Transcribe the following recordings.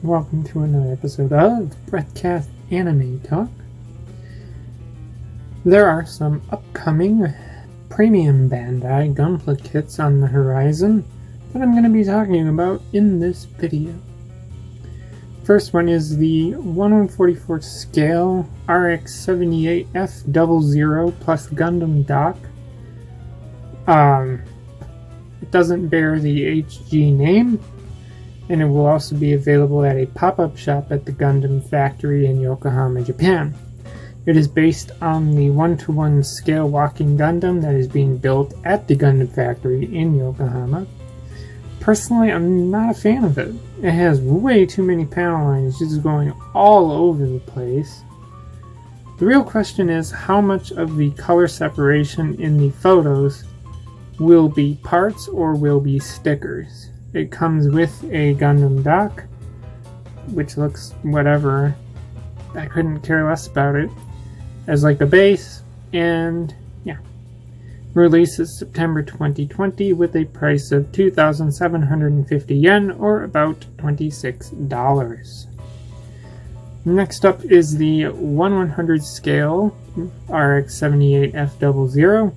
welcome to another episode of Breathcast Anime Talk. There are some upcoming Premium Bandai Gunpla kits on the horizon that I'm going to be talking about in this video. First one is the 1/144 scale RX-78F00 plus Gundam dock. It doesn't bear the HG name, and it will also be available at a pop-up shop at the Gundam factory in Yokohama, Japan. It is based on the 1:1 scale walking Gundam that is being built at the Gundam factory in Yokohama. Personally, I'm not a fan of it. It has way too many panel lines just going all over the place. The real question is how much of the color separation in the photos will be parts or will be stickers. It comes with a Gundam dock, which looks whatever. I couldn't care less about it. As like a base, and yeah. Release is September 2020 with a price of 2,750 yen or about $26. Next up is the 1/100 scale RX-78F00.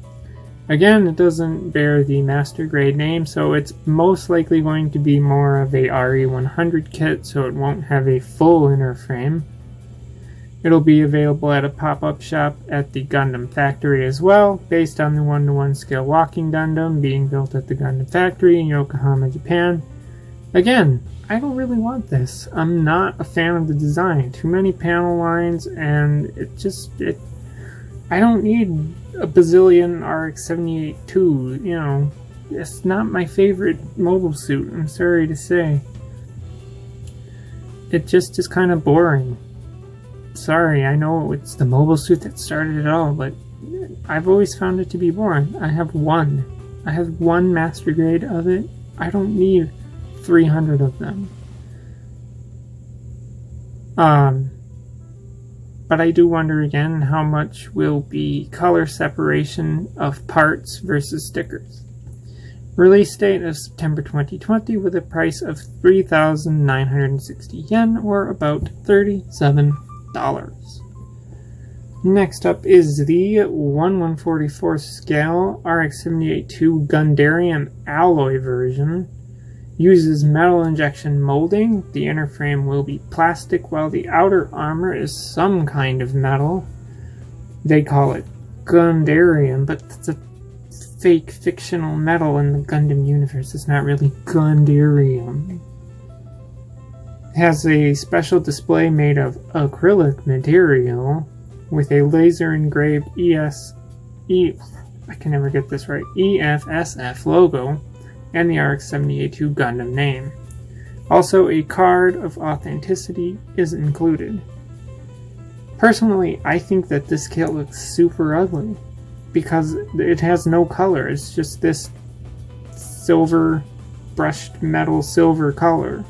Again, it doesn't bear the master grade name, so it's most likely going to be more of a RE100 kit, so it won't have a full inner frame. It'll be available at a pop-up shop at the Gundam factory as well, based on the 1:1 scale walking Gundam being built at the Gundam factory in Yokohama, Japan. Again, I don't really want this. I'm not a fan of the design. Too many panel lines, and I don't need a bazillion RX-78-2, you know. It's not my favorite mobile suit, I'm sorry to say. It just is kind of boring. Sorry, I know it's the mobile suit that started it all, but I've always found it to be boring. I have one master grade of it. I don't need 300 of them. But I do wonder again how much will be color separation of parts versus stickers. Release date of September 2020 with a price of 3,960 yen or about $37. Next up is the 1/144 scale RX-78-2 Gundarium alloy version. Uses metal injection molding. The inner frame will be plastic while the outer armor is some kind of metal. They call it Gundarium, but it's a fake fictional metal in the Gundam universe. It's not really Gundarium. It has a special display made of acrylic material with a laser engraved EFSF logo and the RX-78-2 Gundam name. Also, a card of authenticity is included. Personally, I think that this kit looks super ugly because it has no color. It's just this silver brushed metal silver color.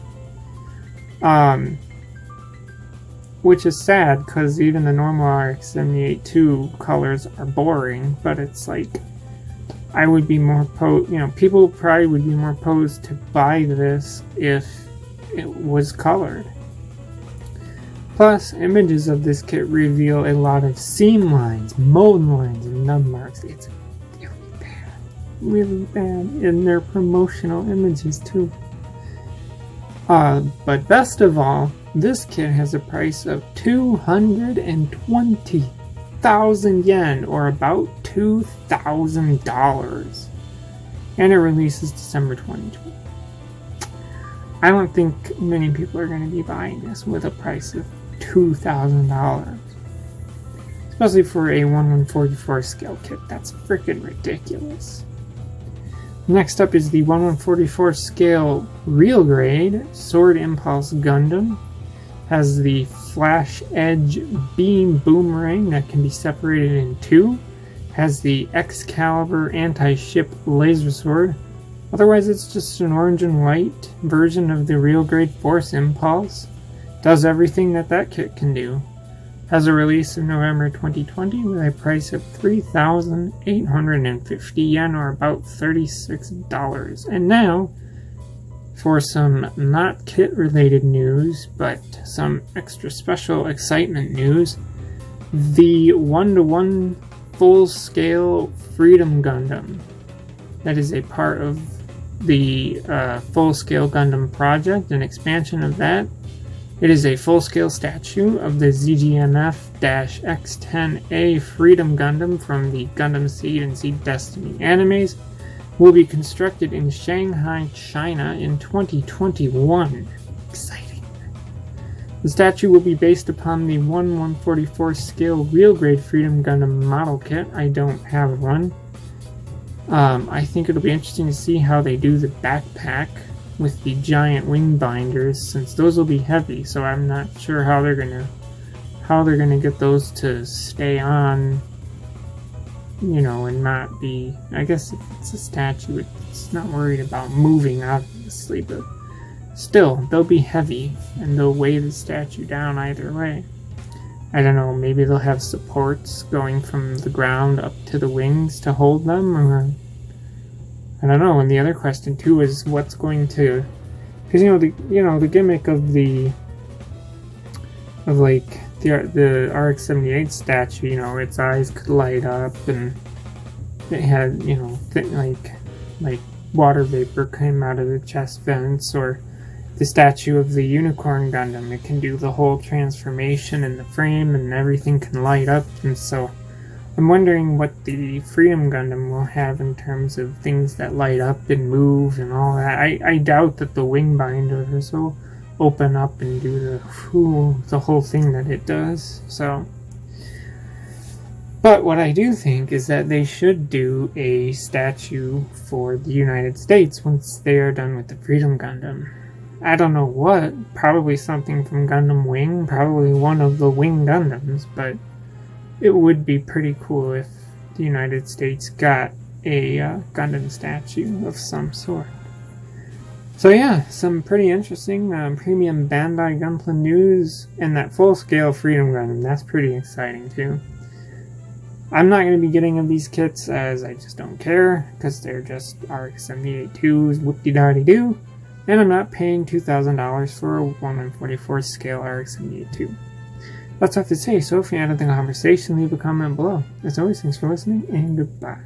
Which is sad because even the normal RX-78-2 colors are boring, but it's like I would be more people probably would be more posed to buy this if it was colored. Plus, images of this kit reveal a lot of seam lines, mold lines, and nub marks. It's really bad in their promotional images too. But best of all, this kit has a price of 220,000 yen or about $2,000, and it releases December 2020. I don't think many people are going to be buying this with a price of $2,000, especially for a 1/144 scale kit. That's freaking ridiculous. Next up is the 1/144 scale real grade Sword Impulse Gundam. Has the flash edge beam boomerang that can be separated in two. Has the Excalibur anti-ship laser sword. Otherwise, it's just an orange and white version of the real grade Force Impulse. Does everything that kit can do. Has a release in November 2020 with a price of 3,850 yen or about $36. And now, For some not kit-related news, but some extra special excitement news, the 1-to-1 full-scale Freedom Gundam, that is a part of the full-scale Gundam project, an expansion of that. It is a full-scale statue of the ZGMF-X10A Freedom Gundam from the Gundam Seed and Seed Destiny animes. Will be constructed in Shanghai, China in 2021. Exciting. The statue will be based upon the 1/144 scale real grade Freedom Gundam model kit. I don't have one. I think it'll be interesting to see how they do the backpack with the giant wing binders, since those will be heavy, so I'm not sure how they're gonna get those to stay on, and not be, I guess if it's a statue, it's not worried about moving, obviously, but still, they'll be heavy, and they'll weigh the statue down either way. I don't know, maybe they'll have supports going from the ground up to the wings to hold them, or I don't know. And the other question too is what's going to, because the gimmick of the RX-78 statue, its eyes could light up, and it had like water vapor came out of the chest vents, or the statue of the Unicorn Gundam, it can do the whole transformation in the frame and everything can light up. And so I'm wondering what the Freedom Gundam will have in terms of things that light up and move and all that. I doubt that the wing binders will open up and do the whole thing that it does. So, but what I do think is that they should do a statue for the United States once they are done with the Freedom Gundam. I don't know what, probably something from Gundam Wing, probably one of the Wing Gundams, but it would be pretty cool if the United States got a Gundam statue of some sort. So yeah, some pretty interesting Premium Bandai Gunpla news, and that full-scale Freedom Gundam, that's pretty exciting too. I'm not going to be getting of these kits, as I just don't care, because they're just RX-78-2s, whoop-de-dardy-doo. And I'm not paying $2,000 for a 1/44 scale RX-78-2. That's all I have to say, so if you added the conversation, leave a comment below. As always, thanks for listening, and goodbye.